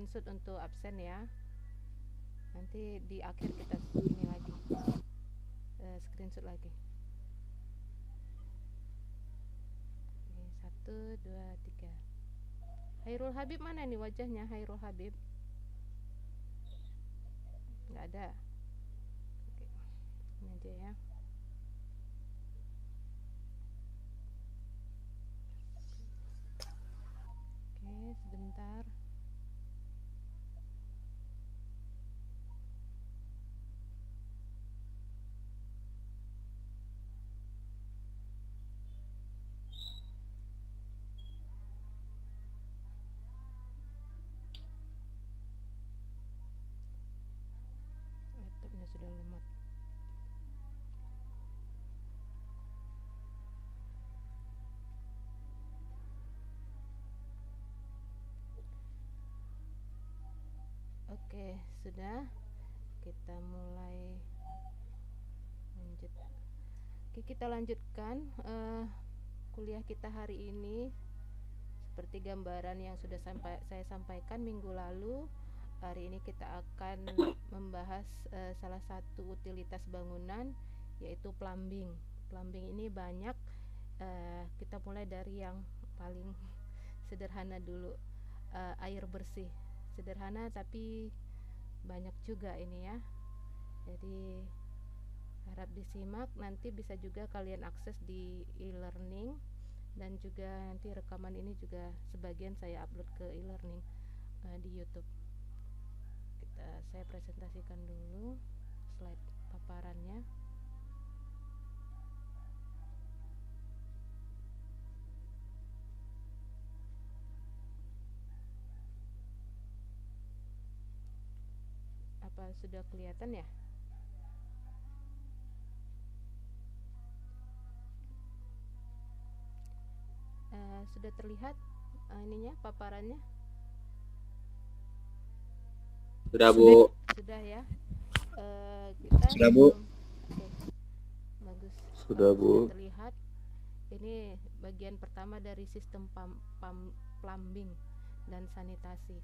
screenshot untuk absen ya. Nanti di akhir kita ini lagi screenshot lagi. Oke, 1, 2, 3. Hairul Habib mana nih wajahnya? Hairul Habib nggak ada. Oke, ini aja ya. Oke, sebentar. Laptopnya sudah lemot. Oke, sudah. Kita mulai lanjut. Oke, kita lanjutkan kuliah kita hari ini. Seperti gambaran yang sudah saya sampaikan minggu lalu, hari ini kita akan membahas salah satu utilitas bangunan, yaitu plumbing. Plumbing ini banyak, kita mulai dari yang paling sederhana dulu, air bersih. Sederhana tapi banyak juga ini ya. Jadi harap disimak, nanti bisa juga kalian akses di e-learning, dan juga nanti rekaman ini juga sebagian saya upload ke e-learning di YouTube. Saya presentasikan dulu slide paparannya. Apa sudah kelihatan ya? Sudah terlihat ininya, paparannya? Sudah, Bu. Sudah ya. Kita Sudah, Bu. Oke, bagus. Sudah, Bu. Sudah terlihat. Ini bagian pertama dari sistem plumbing dan sanitasi.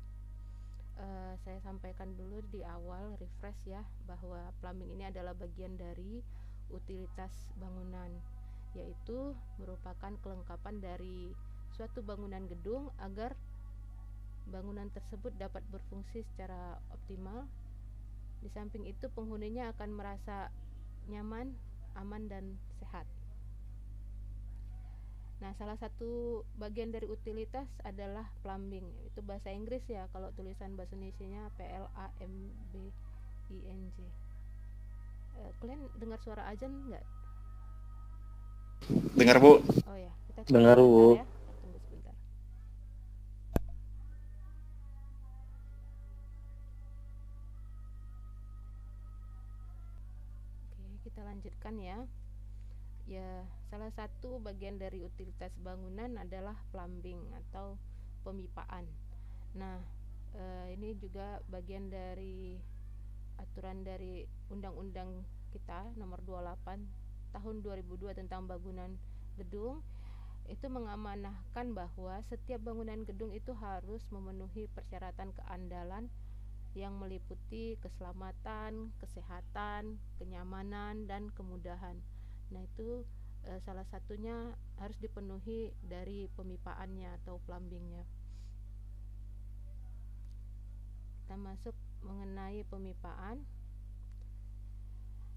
Saya sampaikan dulu di awal, refresh ya, bahwa plumbing ini adalah bagian dari utilitas bangunan, yaitu merupakan kelengkapan dari suatu bangunan gedung agar bangunan tersebut dapat berfungsi secara optimal. Di samping itu, penghuninya akan merasa nyaman, aman, dan sehat. Nah, salah satu bagian dari utilitas adalah plumbing. Itu bahasa Inggris ya, kalau tulisan bahasa Indonesianya PLAMBING. Kalian dengar suara azan nggak? Dengar, Bu. Oh ya, kita Dengar, Bu. ya. Tunggu sebentar. Oke, kita lanjutkan ya. Ya, salah satu bagian dari utilitas bangunan adalah plumbing atau pemipaan. Nah, ini juga bagian dari aturan dari Undang-Undang kita nomor 28 tahun 2002 tentang bangunan gedung. Itu mengamanahkan bahwa setiap bangunan gedung itu harus memenuhi persyaratan keandalan yang meliputi keselamatan, kesehatan, kenyamanan, dan kemudahan. Nah, itu salah satunya harus dipenuhi dari pemipaannya atau plumbingnya. Kita masuk mengenai pemipaan.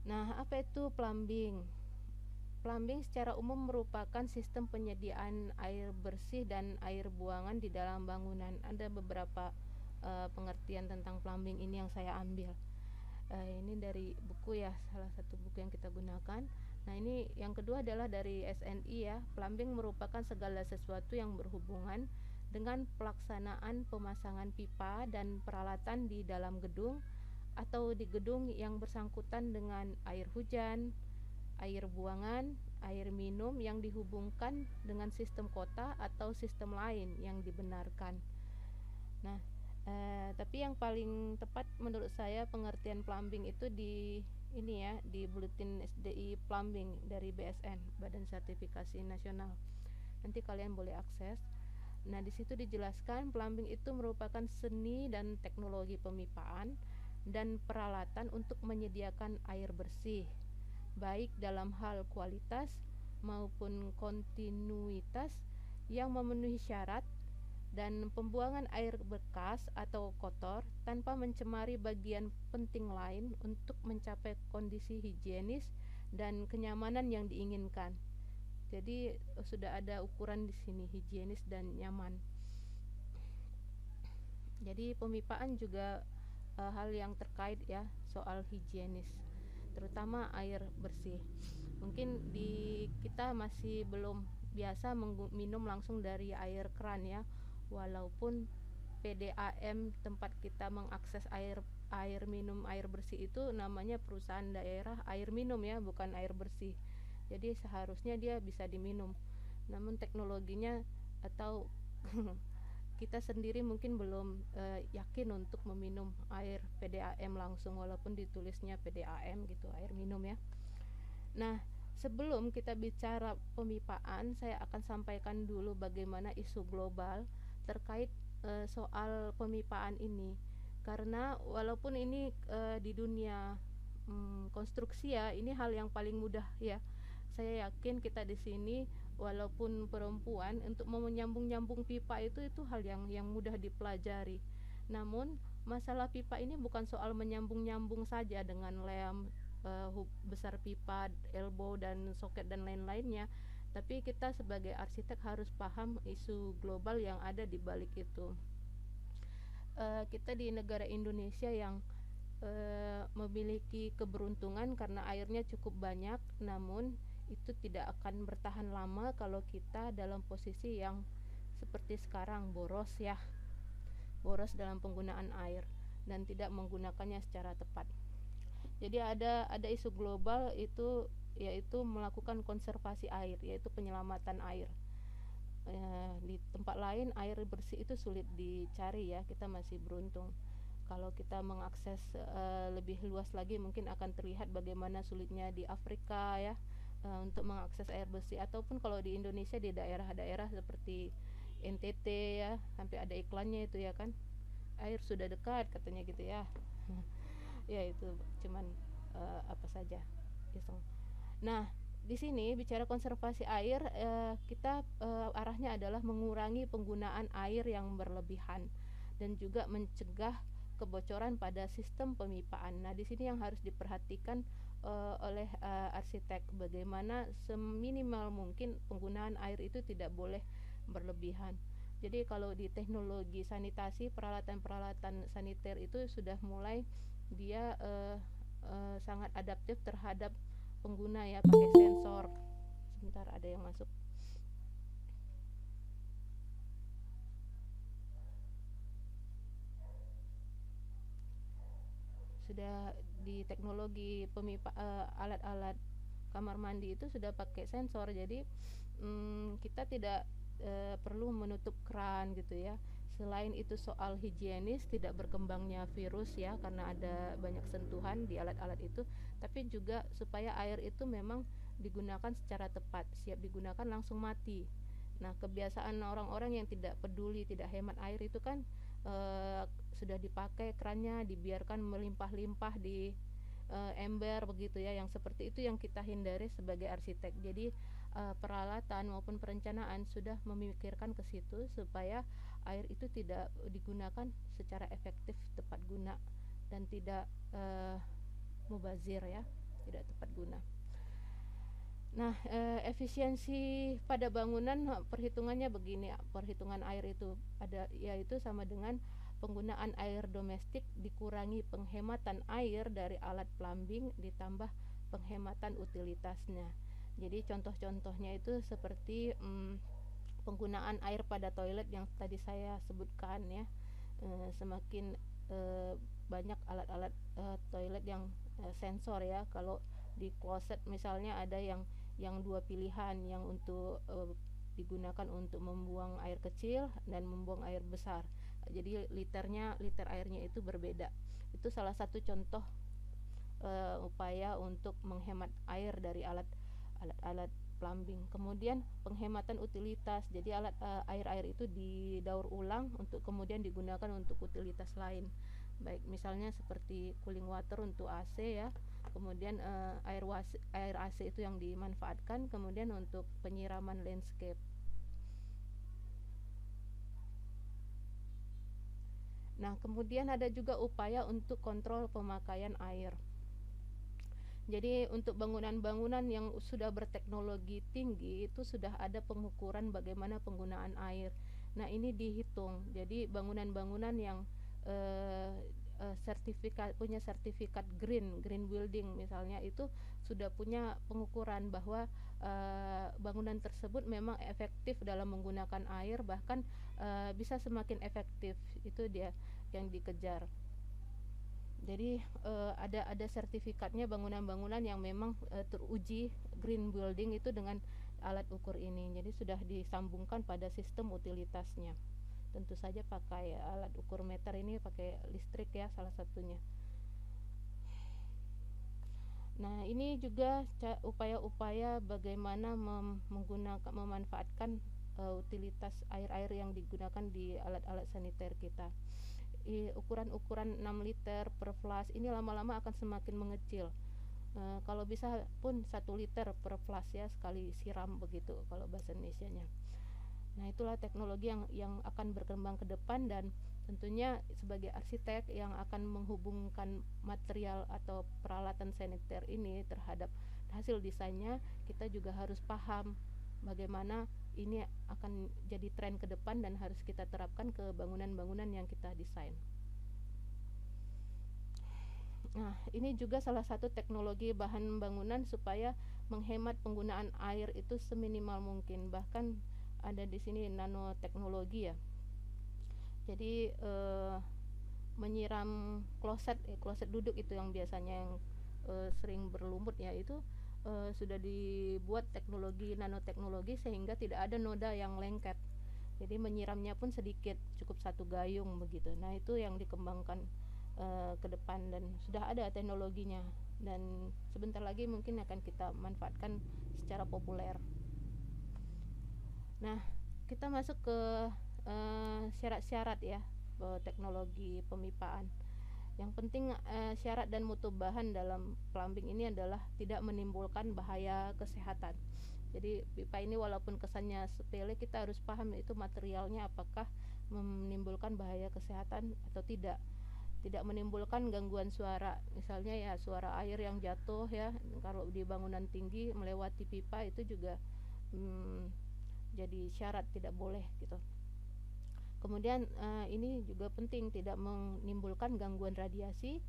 Nah, apa itu plumbing? Plumbing secara umum merupakan sistem penyediaan air bersih dan air buangan di dalam bangunan. Ada beberapa pengertian tentang plumbing ini yang saya ambil. Ini dari buku ya, salah satu buku yang kita gunakan. Nah, ini yang kedua adalah dari SNI ya. Plumbing merupakan segala sesuatu yang berhubungan dengan pelaksanaan pemasangan pipa dan peralatan di dalam gedung atau di gedung yang bersangkutan dengan air hujan, air buangan, air minum yang dihubungkan dengan sistem kota atau sistem lain yang dibenarkan. Nah, tapi yang paling tepat menurut saya pengertian plumbing itu di ini ya, di Buletin SDI Plumbing dari BSN, Badan Sertifikasi Nasional. Nanti kalian boleh akses. Nah, di situ dijelaskan plumbing itu merupakan seni dan teknologi pemipaan dan peralatan untuk menyediakan air bersih, baik dalam hal kualitas maupun kontinuitas yang memenuhi syarat, dan pembuangan air bekas atau kotor tanpa mencemari bagian penting lain untuk mencapai kondisi higienis dan kenyamanan yang diinginkan. Jadi sudah ada ukuran di sini, higienis dan nyaman. Jadi pemipaan juga hal yang terkait ya soal higienis, terutama air bersih. Mungkin di kita masih belum biasa minum langsung dari air keran ya, walaupun PDAM tempat kita mengakses air minum air bersih itu namanya perusahaan daerah air minum ya, bukan air bersih. Jadi seharusnya dia bisa diminum, namun teknologinya atau kita sendiri mungkin belum yakin untuk meminum air PDAM langsung, walaupun ditulisnya PDAM gitu, air minum ya. Nah, sebelum kita bicara pemipaan, saya akan sampaikan dulu bagaimana isu global terkait soal pemipaan ini. Karena walaupun ini di dunia konstruksi ya, ini hal yang paling mudah ya. Saya yakin kita di sini walaupun perempuan untuk menyambung-nyambung pipa itu hal yang mudah dipelajari. Namun masalah pipa ini bukan soal menyambung-nyambung saja dengan lem, hub besar pipa, elbow dan soket dan lain-lainnya, tapi kita sebagai arsitek harus paham isu global yang ada di balik itu. Kita di negara Indonesia yang memiliki keberuntungan karena airnya cukup banyak, namun itu tidak akan bertahan lama kalau kita dalam posisi yang seperti sekarang, boros ya, boros dalam penggunaan air dan tidak menggunakannya secara tepat. Jadi ada isu global itu yaitu melakukan konservasi air, yaitu penyelamatan air. Di tempat lain air bersih itu sulit dicari ya, kita masih beruntung. Kalau kita mengakses lebih luas lagi, mungkin akan terlihat bagaimana sulitnya di Afrika ya untuk mengakses air bersih, ataupun kalau di Indonesia di daerah-daerah seperti NTT ya, sampai ada iklannya itu ya kan, air sudah dekat katanya gitu ya. Ya itu cuman apa saja iseng. Nah, di sini bicara konservasi air, kita arahnya adalah mengurangi penggunaan air yang berlebihan dan juga mencegah kebocoran pada sistem pemipaan. Nah, di sini yang harus diperhatikan oleh arsitek, bagaimana seminimal mungkin penggunaan air itu tidak boleh berlebihan. Jadi kalau di teknologi sanitasi, peralatan-peralatan saniter itu sudah mulai dia sangat adaptif terhadap pengguna ya, pakai sensor. Sebentar, ada yang masuk. Sudah di teknologi alat-alat kamar mandi itu sudah pakai sensor, jadi kita tidak perlu menutup keran gitu ya. Selain itu soal higienis, tidak berkembangnya virus ya karena ada banyak sentuhan di alat-alat itu, tapi juga supaya air itu memang digunakan secara tepat, siap digunakan langsung mati. Nah, kebiasaan orang-orang yang tidak peduli, tidak hemat air itu kan sudah dipakai kerannya dibiarkan melimpah-limpah di ember begitu ya, yang seperti itu yang kita hindari sebagai arsitek. Jadi peralatan maupun perencanaan sudah memikirkan ke situ supaya air itu tidak digunakan secara efektif, tepat guna, dan tidak mubazir ya, tidak tepat guna. Nah, efisiensi pada bangunan perhitungannya begini, perhitungan air itu ada, yaitu sama dengan penggunaan air domestik dikurangi penghematan air dari alat plumbing ditambah penghematan utilitasnya. Jadi contoh-contohnya itu seperti penggunaan air pada toilet yang tadi saya sebutkan ya. Semakin banyak alat-alat toilet yang sensor ya. Kalau di kloset misalnya ada yang dua pilihan, yang untuk digunakan untuk membuang air kecil dan membuang air besar. Jadi liter airnya itu berbeda. Itu salah satu contoh upaya untuk menghemat air dari alat plumbing. Kemudian penghematan utilitas, jadi air-air itu didaur ulang untuk kemudian digunakan untuk utilitas lain, baik misalnya seperti cooling water untuk AC ya, kemudian air AC itu yang dimanfaatkan kemudian untuk penyiraman landscape. Nah, kemudian ada juga upaya untuk kontrol pemakaian air. Jadi untuk bangunan-bangunan yang sudah berteknologi tinggi itu sudah ada pengukuran bagaimana penggunaan air. Nah, ini dihitung. Jadi bangunan-bangunan yang punya sertifikat green building misalnya, itu sudah punya pengukuran bahwa bangunan tersebut memang efektif dalam menggunakan air, bahkan bisa semakin efektif. Itu dia yang dikejar. Jadi ada sertifikatnya bangunan-bangunan yang memang teruji green building itu dengan alat ukur ini. Jadi sudah disambungkan pada sistem utilitasnya. Tentu saja pakai alat ukur meter ini pakai listrik ya, salah satunya. Nah, ini juga upaya-upaya bagaimana memanfaatkan utilitas air-air yang digunakan di alat-alat saniter kita. Ukuran-ukuran 6 liter per flash ini lama-lama akan semakin mengecil. Kalau bisa pun 1 liter per flash ya, sekali siram begitu kalau bahasa Indonesianya. Nah, itulah teknologi yang akan berkembang ke depan, dan tentunya sebagai arsitek yang akan menghubungkan material atau peralatan saniter ini terhadap hasil desainnya, kita juga harus paham bagaimana ini akan jadi tren ke depan dan harus kita terapkan ke bangunan-bangunan yang kita desain. Nah, ini juga salah satu teknologi bahan bangunan supaya menghemat penggunaan air itu seminimal mungkin. Bahkan ada di sini nanoteknologi ya. Jadi menyiram kloset duduk itu yang biasanya yang sering berlumut ya, itu sudah dibuat teknologi nanoteknologi sehingga tidak ada noda yang lengket. Jadi menyiramnya pun sedikit, cukup 1 gayung begitu. Nah, itu yang dikembangkan ke depan dan sudah ada teknologinya, dan sebentar lagi mungkin akan kita manfaatkan secara populer. Nah, kita masuk ke syarat-syarat ya teknologi pemipaan. Yang penting syarat dan mutu bahan dalam plumbing ini adalah tidak menimbulkan bahaya kesehatan. Jadi pipa ini walaupun kesannya sepele, kita harus paham itu materialnya apakah menimbulkan bahaya kesehatan atau tidak. Tidak menimbulkan gangguan suara, misalnya ya suara air yang jatuh ya, kalau di bangunan tinggi melewati pipa itu juga jadi syarat tidak boleh gitu. Kemudian ini juga penting tidak menimbulkan gangguan radiasi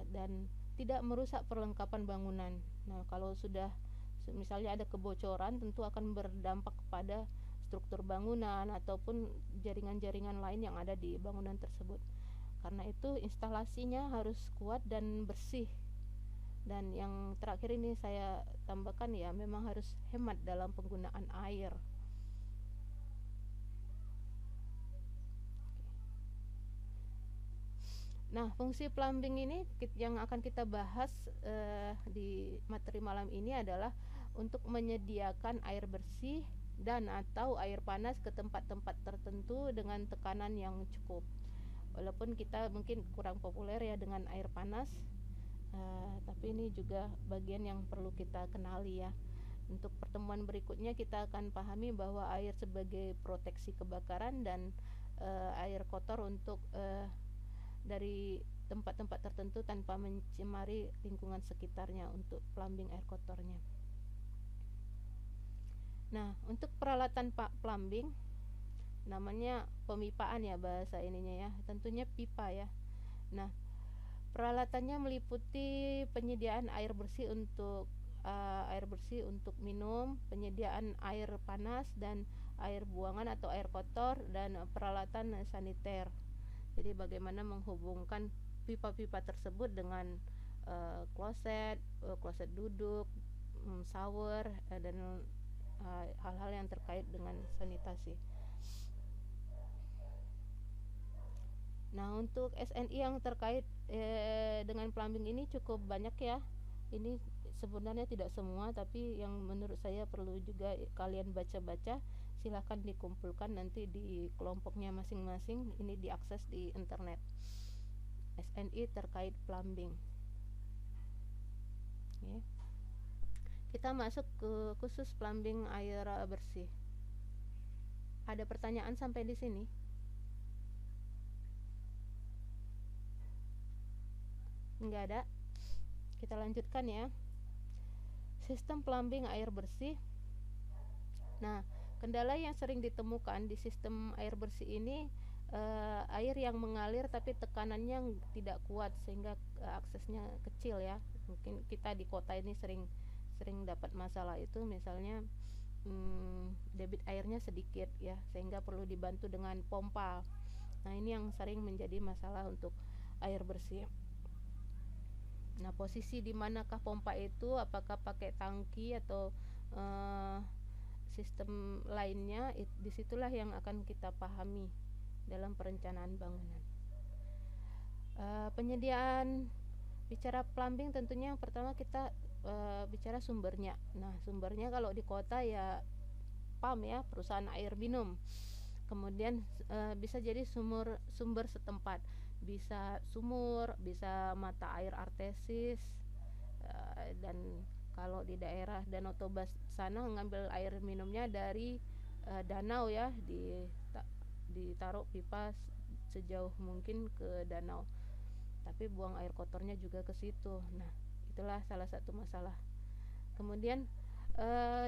dan tidak merusak perlengkapan bangunan. Nah, kalau sudah misalnya ada kebocoran, tentu akan berdampak kepada struktur bangunan ataupun jaringan-jaringan lain yang ada di bangunan tersebut. Karena itu instalasinya harus kuat dan bersih. Dan yang terakhir ini saya tambahkan ya, memang harus hemat dalam penggunaan air. Nah, fungsi plumbing ini yang akan kita bahas di materi malam ini adalah untuk menyediakan air bersih dan atau air panas ke tempat-tempat tertentu dengan tekanan yang cukup. Walaupun kita mungkin kurang populer ya dengan air panas, tapi ini juga bagian yang perlu kita kenali ya. Untuk pertemuan berikutnya kita akan pahami bahwa air sebagai proteksi kebakaran dan air kotor untuk dari tempat-tempat tertentu tanpa mencemari lingkungan sekitarnya untuk plumbing air kotornya. Nah, untuk peralatan plumbing namanya pemipaan ya bahasa ininya ya, tentunya pipa ya. Nah, peralatannya meliputi penyediaan air bersih untuk minum, penyediaan air panas dan air buangan atau air kotor, dan peralatan saniter. Jadi bagaimana menghubungkan pipa-pipa tersebut dengan kloset duduk, shower, dan hal-hal yang terkait dengan sanitasi. Nah, untuk SNI yang terkait dengan plumbing ini cukup banyak ya. Ini sebenarnya tidak semua, tapi yang menurut saya perlu juga kalian baca-baca. Silahkan dikumpulkan nanti di kelompoknya masing-masing, ini diakses di internet. SNI terkait plumbing. Ya. Kita masuk ke khusus plumbing air bersih. Ada pertanyaan sampai di sini? Enggak ada. Kita lanjutkan ya. Sistem plumbing air bersih. Nah, kendala yang sering ditemukan di sistem air bersih ini, air yang mengalir tapi tekanannya tidak kuat sehingga aksesnya kecil ya. Mungkin kita di kota ini sering dapat masalah itu, misalnya debit airnya sedikit ya, sehingga perlu dibantu dengan pompa. Nah, ini yang sering menjadi masalah untuk air bersih. Nah, posisi di manakah pompa itu, apakah pakai tangki atau sistem lainnya, disitulah yang akan kita pahami dalam perencanaan bangunan. Penyediaan, bicara plumbing tentunya yang pertama kita bicara sumbernya. Nah, sumbernya kalau di kota ya PAM ya, perusahaan air minum. Kemudian bisa jadi sumber setempat, bisa sumur, bisa mata air artesis, dan kalau di daerah Danau Toba sana ngambil air minumnya dari danau ya, ditaruh pipa sejauh mungkin ke danau, tapi buang air kotornya juga ke situ. Nah, itulah salah satu masalah. Kemudian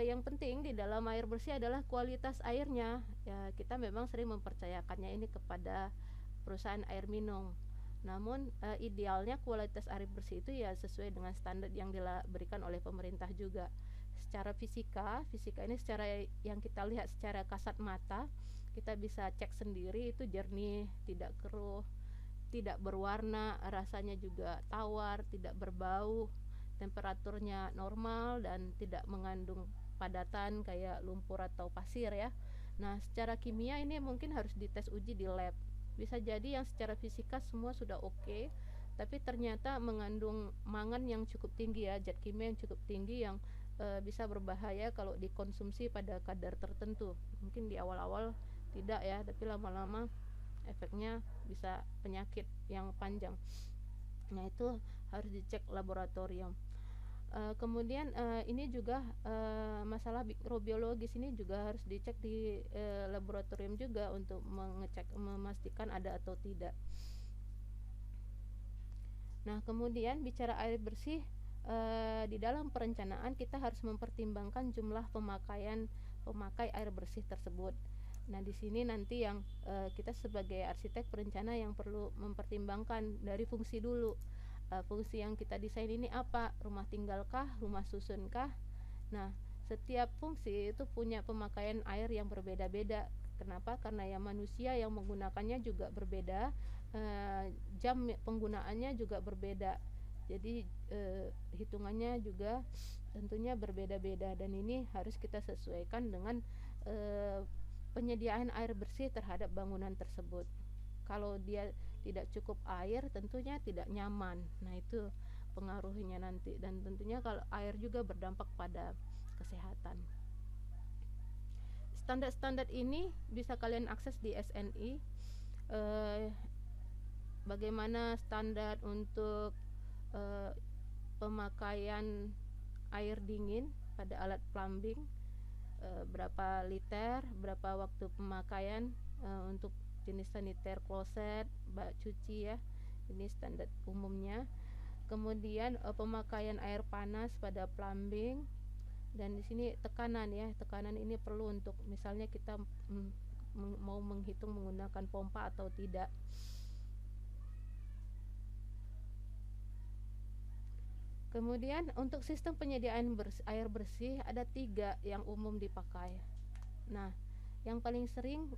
yang penting di dalam air bersih adalah kualitas airnya ya. Kita memang sering mempercayakannya ini kepada perusahaan air minum, namun idealnya kualitas air bersih itu ya sesuai dengan standar yang diberikan oleh pemerintah juga. Secara fisika ini secara yang kita lihat secara kasat mata, kita bisa cek sendiri itu jernih, tidak keruh, tidak berwarna, rasanya juga tawar, tidak berbau, temperaturnya normal dan tidak mengandung padatan kayak lumpur atau pasir ya. Nah, secara kimia ini mungkin harus dites uji di lab. Bisa jadi yang secara fisika semua sudah oke, tapi ternyata mengandung mangan yang cukup tinggi ya, zat kimia yang cukup tinggi yang bisa berbahaya kalau dikonsumsi pada kadar tertentu. Mungkin di awal-awal tidak ya, tapi lama-lama efeknya bisa penyakit yang panjang. Nah, itu harus dicek laboratorium. Kemudian ini juga masalah mikrobiologis ini juga harus dicek di laboratorium juga untuk memastikan ada atau tidak. Nah, kemudian bicara air bersih, di dalam perencanaan kita harus mempertimbangkan jumlah pemakai air bersih tersebut. Nah, di sini nanti yang kita sebagai arsitek perencana yang perlu mempertimbangkan dari fungsi dulu. Fungsi yang kita desain ini apa? Rumah tinggalkah? Rumah susunkah? Nah, setiap fungsi itu punya pemakaian air yang berbeda-beda. Kenapa? Karena ya manusia yang menggunakannya juga berbeda, jam penggunaannya juga berbeda. Jadi hitungannya juga tentunya berbeda-beda, dan ini harus kita sesuaikan dengan penyediaan air bersih terhadap bangunan tersebut. Kalau dia tidak cukup air, tentunya tidak nyaman. Nah, itu pengaruhnya nanti, dan tentunya kalau air juga berdampak pada kesehatan. Standar-standar ini bisa kalian akses di SNI. Bagaimana standar untuk pemakaian air dingin pada alat plumbing, berapa liter, berapa waktu pemakaian untuk jenis saniter kloset, bak cuci ya, ini standar umumnya. Kemudian pemakaian air panas pada plumbing, dan di sini tekanan ya, tekanan ini perlu untuk misalnya kita mau menghitung menggunakan pompa atau tidak. Kemudian untuk sistem penyediaan air bersih ada 3 yang umum dipakai. Nah, yang paling sering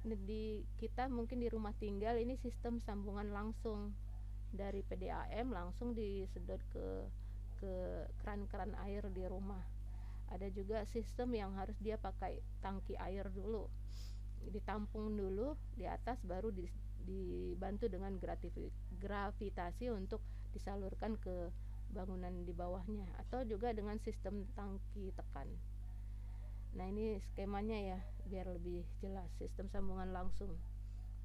kita mungkin di rumah tinggal ini sistem sambungan langsung dari PDAM langsung disedot ke keran-keran air di rumah. Ada juga sistem yang harus dia pakai tangki air dulu, ditampung dulu di atas, baru dibantu dengan gravitasi untuk disalurkan ke bangunan di bawahnya, atau juga dengan sistem tangki tekan. Nah, ini skemanya ya biar lebih jelas. Sistem sambungan langsung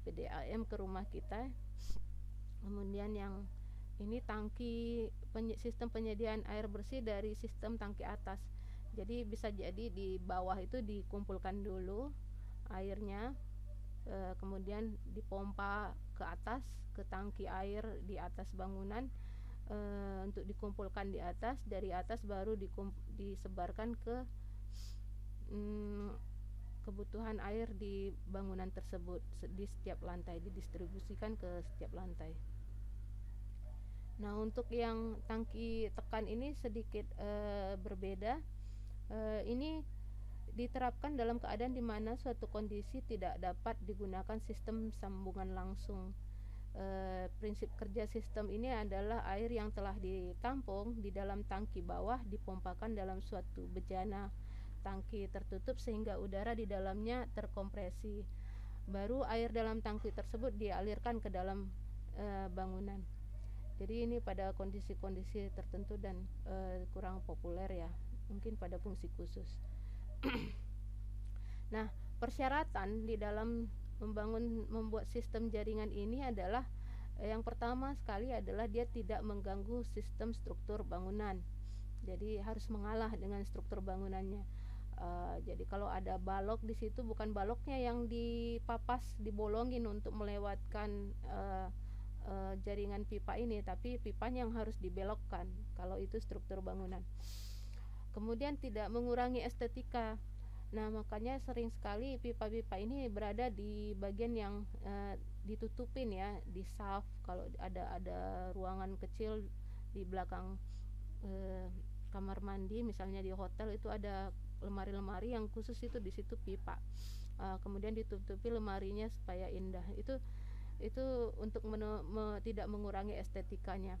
PDAM ke rumah kita. Kemudian yang ini tangki sistem penyediaan air bersih dari sistem tangki atas. Jadi bisa jadi di bawah itu dikumpulkan dulu airnya, kemudian dipompa ke atas ke tangki air di atas bangunan, untuk dikumpulkan di atas. Dari atas baru disebarkan ke kebutuhan air di bangunan tersebut di setiap lantai, didistribusikan ke setiap lantai. Nah, untuk yang tangki tekan ini sedikit berbeda. Ini diterapkan dalam keadaan di mana suatu kondisi tidak dapat digunakan sistem sambungan langsung. Prinsip kerja sistem ini adalah air yang telah ditampung di dalam tangki bawah dipompakan dalam suatu bejana tangki tertutup sehingga udara di dalamnya terkompresi. Baru air dalam tangki tersebut dialirkan ke dalam bangunan. Jadi ini pada kondisi-kondisi tertentu dan kurang populer ya, mungkin pada fungsi khusus. Nah, persyaratan di dalam membuat sistem jaringan ini adalah yang pertama sekali adalah dia tidak mengganggu sistem struktur bangunan. Jadi harus mengalah dengan struktur bangunannya. Jadi kalau ada balok di situ, bukan baloknya yang dipapas, dibolongin untuk melewatkan jaringan pipa ini, tapi pipanya yang harus dibelokkan kalau itu struktur bangunan. Kemudian tidak mengurangi estetika. Nah, makanya sering sekali pipa-pipa ini berada di bagian yang ditutupin ya, di shaft. Kalau ada ruangan kecil di belakang kamar mandi, misalnya di hotel itu ada lemari-lemari yang khusus itu di situ pipa. Kemudian ditutupi lemarinya supaya indah. Itu untuk tidak mengurangi estetikanya.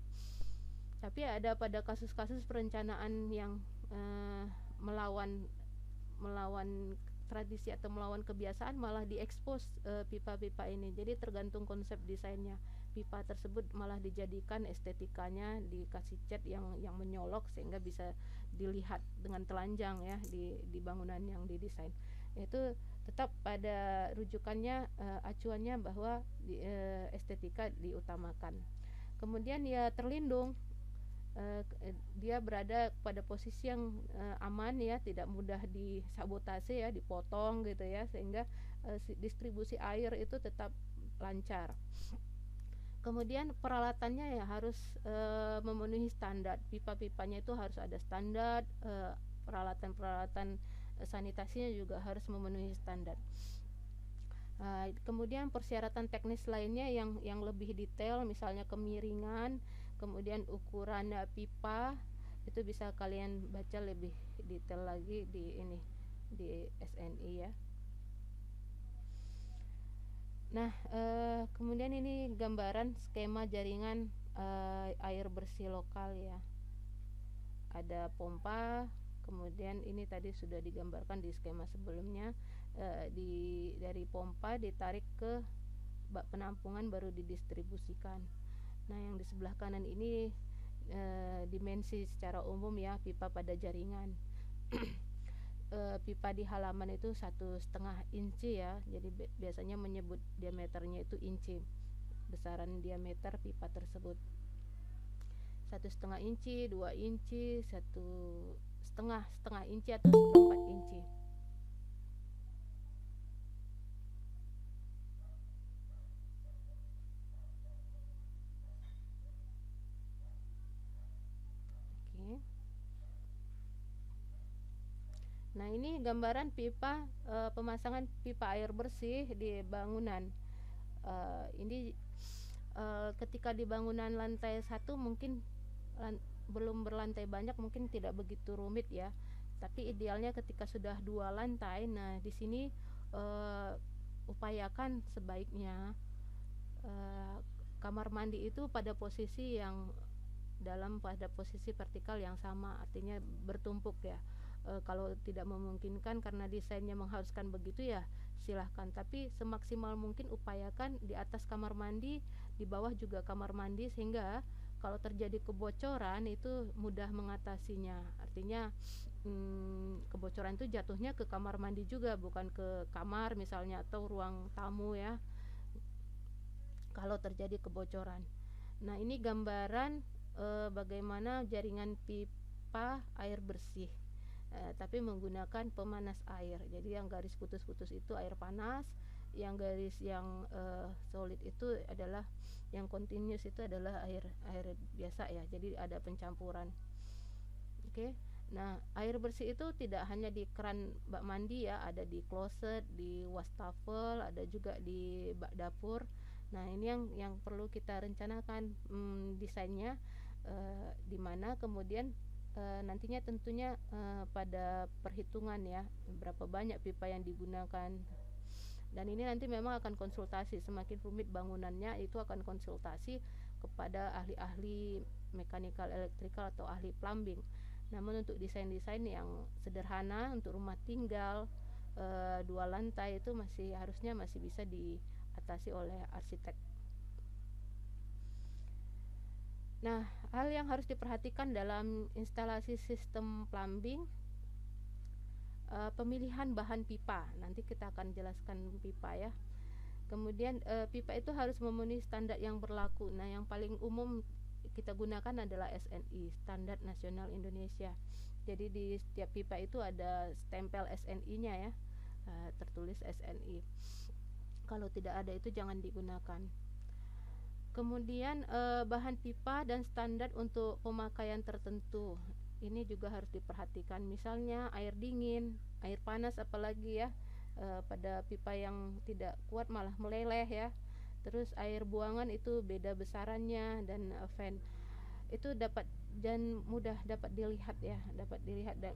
Tapi ada pada kasus-kasus perencanaan yang melawan tradisi atau melawan kebiasaan, malah diekspos pipa-pipa ini. Jadi tergantung konsep desainnya. Pipa tersebut malah dijadikan estetikanya dikasih cat yang menyolok sehingga bisa dilihat dengan telanjang ya di bangunan yang didesain. Itu tetap pada rujukannya, acuannya bahwa estetika diutamakan. Kemudian ya terlindung, dia berada pada posisi yang aman ya, tidak mudah disabotase ya, dipotong gitu ya, sehingga distribusi air itu tetap lancar. Kemudian peralatannya ya harus memenuhi standar. Pipa-pipanya itu harus ada standar, peralatan-peralatan sanitasinya juga harus memenuhi standar. Kemudian persyaratan teknis lainnya yang lebih detail, misalnya kemiringan, kemudian ukuran pipa, itu bisa kalian baca lebih detail lagi di SNI ya. Nah, kemudian ini gambaran skema jaringan air bersih lokal ya. Ada pompa, kemudian ini tadi sudah digambarkan di skema sebelumnya, dari pompa ditarik ke bak penampungan baru didistribusikan. Nah, yang di sebelah kanan ini dimensi secara umum ya pipa pada jaringan. Pipa di halaman itu 1,5 inci ya, jadi biasanya menyebut diameternya itu inci, besaran diameter pipa tersebut. 1,5 inci, 2 inci, 1,5 inci atau 1/4 inci. Oke. Nah, ini gambaran pipa, pemasangan pipa air bersih di bangunan. Ini ketika di bangunan lantai 1 mungkin belum berlantai banyak, mungkin tidak begitu rumit ya. Tapi idealnya ketika sudah 2 lantai, nah di sini upayakan sebaiknya kamar mandi itu pada posisi pada posisi vertikal yang sama, artinya bertumpuk ya. Kalau tidak memungkinkan karena desainnya mengharuskan begitu ya silahkan, tapi semaksimal mungkin upayakan di atas kamar mandi, di bawah juga kamar mandi, sehingga kalau terjadi kebocoran itu mudah mengatasinya. Artinya kebocoran itu jatuhnya ke kamar mandi juga, bukan ke kamar misalnya atau ruang tamu ya, kalau terjadi kebocoran. Nah, ini gambaran bagaimana jaringan pipa air bersih, tapi menggunakan pemanas air. Jadi yang garis putus-putus itu air panas, yang garis yang solid itu adalah, yang continuous itu adalah air biasa ya. Jadi ada pencampuran. Oke. Nah, air bersih itu tidak hanya di keran bak mandi ya, ada di kloset, di wastafel, ada juga di bak dapur. Nah, ini yang perlu kita rencanakan desainnya, di mana kemudian nantinya tentunya pada perhitungan ya, berapa banyak pipa yang digunakan. Dan ini nanti memang akan konsultasi, semakin rumit bangunannya itu akan konsultasi kepada ahli-ahli mechanical electrical atau ahli plumbing. Namun untuk desain-desain yang sederhana untuk rumah tinggal 2 lantai itu harusnya masih bisa diatasi oleh arsitek. Nah, hal yang harus diperhatikan dalam instalasi sistem plumbing, pemilihan bahan pipa. Nanti kita akan jelaskan pipa ya. Kemudian pipa itu harus memenuhi standar yang berlaku. Nah, yang paling umum kita gunakan adalah SNI, Standar Nasional Indonesia. Jadi di setiap pipa itu ada stempel SNI-nya ya, tertulis SNI. Kalau tidak ada itu jangan digunakan. Kemudian bahan pipa dan standar untuk pemakaian tertentu. Ini juga harus diperhatikan. Misalnya air dingin, air panas apalagi ya, pada pipa yang tidak kuat malah meleleh ya. Terus air buangan itu beda besarannya, dan fan itu dapat dan mudah dapat dilihat ya,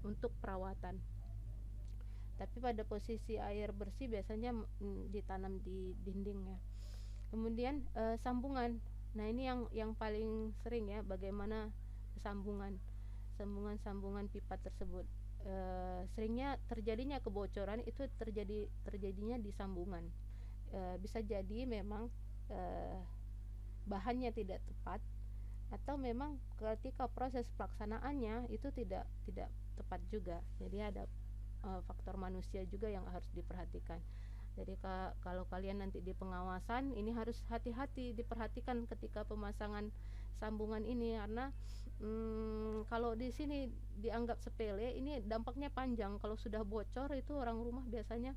untuk perawatan. Tapi pada posisi air bersih biasanya ditanam di dinding ya. Kemudian sambungan. Nah, ini yang paling sering ya, bagaimana sambungan pipa tersebut. Seringnya terjadinya kebocoran itu terjadinya di sambungan. Bisa jadi memang bahannya tidak tepat, atau memang ketika proses pelaksanaannya itu tidak tepat juga. Jadi ada faktor manusia juga yang harus diperhatikan. Jadi kalau kalian nanti di pengawasan, ini harus hati-hati diperhatikan ketika pemasangan sambungan ini, karena kalau di sini dianggap sepele, ini dampaknya panjang. Kalau sudah bocor itu orang rumah biasanya,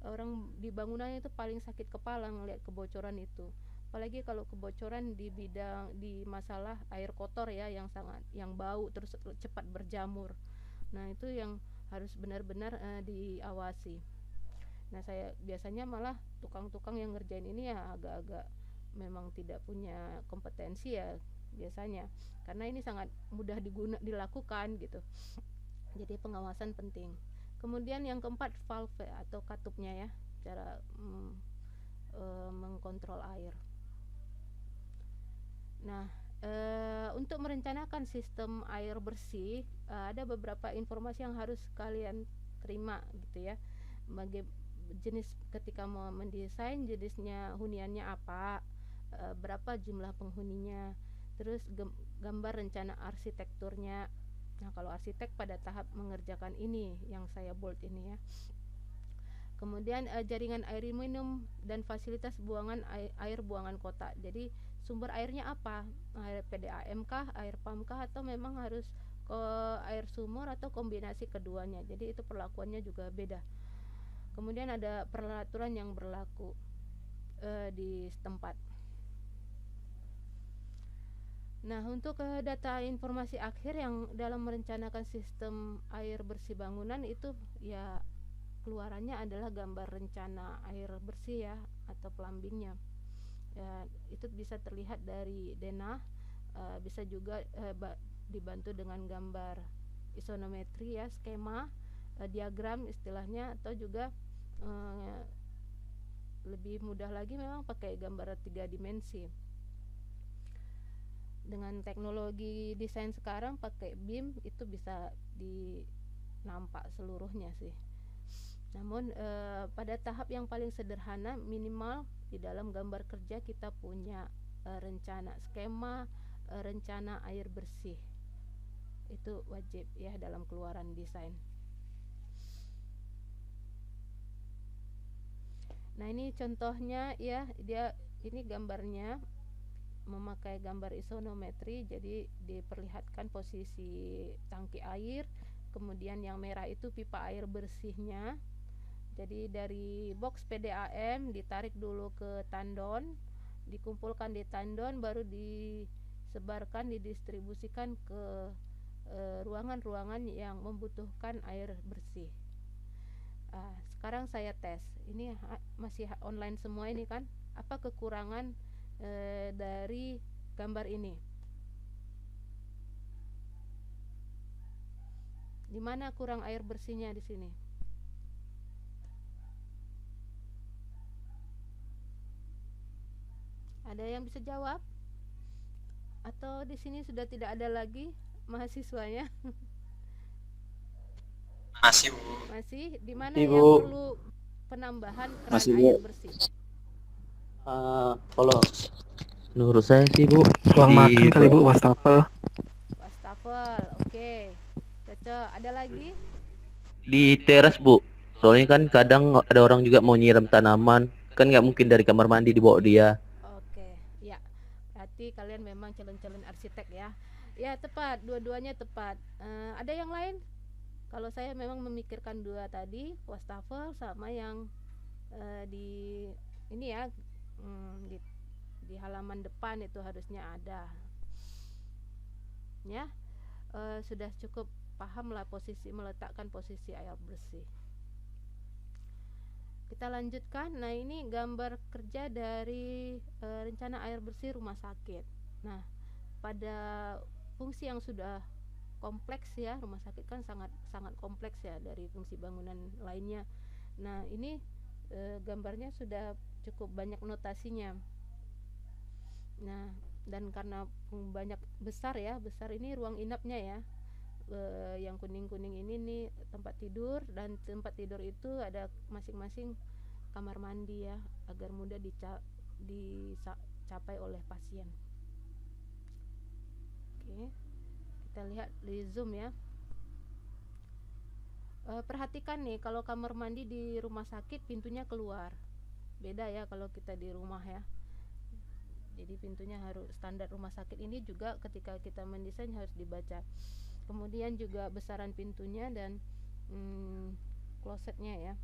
orang di bangunannya itu paling sakit kepala ngelihat kebocoran itu. Apalagi kalau kebocoran di masalah air kotor ya, yang bau terus cepat berjamur. Nah, itu yang harus benar-benar diawasi. Nah, saya biasanya malah tukang-tukang yang ngerjain ini ya agak-agak memang tidak punya kompetensi ya biasanya, karena ini sangat mudah dilakukan gitu. Jadi pengawasan penting. Kemudian yang keempat, valve atau katupnya ya, cara mengkontrol air. Nah, untuk merencanakan sistem air bersih, ada beberapa informasi yang harus kalian terima gitu ya. Jenis ketika mau mendesain, jenisnya huniannya apa, berapa jumlah penghuninya, terus gambar rencana arsitekturnya. Nah, kalau arsitek pada tahap mengerjakan ini yang saya bold ini ya. Kemudian jaringan air minum dan fasilitas buangan air buangan kota. Jadi sumber airnya apa? Air PDAM kah, air PAM kah, atau memang harus ke air sumur atau kombinasi keduanya. Jadi itu perlakuannya juga beda. Kemudian ada peraturan yang berlaku di setempat. Nah, untuk data informasi akhir yang dalam merencanakan sistem air bersih bangunan itu ya, keluarannya adalah gambar rencana air bersih ya, atau plumbingnya ya. Itu bisa terlihat dari denah, bisa juga dibantu dengan gambar isonometri ya, skema, diagram istilahnya, atau juga lebih mudah lagi memang pakai gambar 3 dimensi. Dengan teknologi desain sekarang pakai BIM itu bisa dinampak seluruhnya sih. Namun pada tahap yang paling sederhana, minimal di dalam gambar kerja kita punya rencana skema, rencana air bersih. Itu wajib ya dalam keluaran desain. Nah, ini contohnya ya, ini gambarnya memakai gambar isonometri, jadi diperlihatkan posisi tangki air, kemudian yang merah itu pipa air bersihnya. Jadi dari box PDAM ditarik dulu ke tandon, dikumpulkan di tandon, baru disebarkan, didistribusikan ke ruangan-ruangan yang membutuhkan air bersih. Sekarang saya tes, ini masih online semua ini kan. Apa kekurangan dari gambar ini? Di mana kurang air bersihnya di sini? Ada yang bisa jawab? Atau di sini sudah tidak ada lagi mahasiswanya? Masih, Bu. Masih? Di mana Masih, yang Bu. perlu penambahan keran Masih, Bu. air bersih? Kalau menurut saya sih, Bu, Ruang di makan kali Bu, wastafel. Wastafel, oke. Cocok. Ada lagi? di teras, Bu. Soalnya kan kadang ada orang juga mau nyiram tanaman, kan nggak mungkin dari kamar mandi dibawa dia. Oke, ya. Berarti kalian memang calon-calon arsitek ya. Ya, tepat. Dua-duanya tepat. Ada yang lain? Kalau saya memang memikirkan dua tadi, wastafel sama yang di ini ya, di halaman depan itu harusnya ada. Ya, sudah cukup paham lah meletakkan posisi air bersih. Kita lanjutkan. Nah, ini gambar kerja dari rencana air bersih rumah sakit. Nah, pada fungsi yang sudah kompleks ya, rumah sakit kan sangat kompleks ya dari fungsi bangunan lainnya. Nah, ini gambarnya sudah cukup banyak notasinya. Nah, dan karena banyak besar ini ruang inapnya ya. Yang kuning-kuning ini nih tempat tidur, dan tempat tidur itu ada masing-masing kamar mandi ya, agar mudah dicapai oleh pasien. Oke, kita lihat di zoom ya. Perhatikan nih, kalau kamar mandi di rumah sakit pintunya keluar, beda ya kalau kita di rumah ya. Jadi pintunya harus standar rumah sakit ini juga ketika kita mendesain harus dibaca. Kemudian juga besaran pintunya dan klosetnya ya.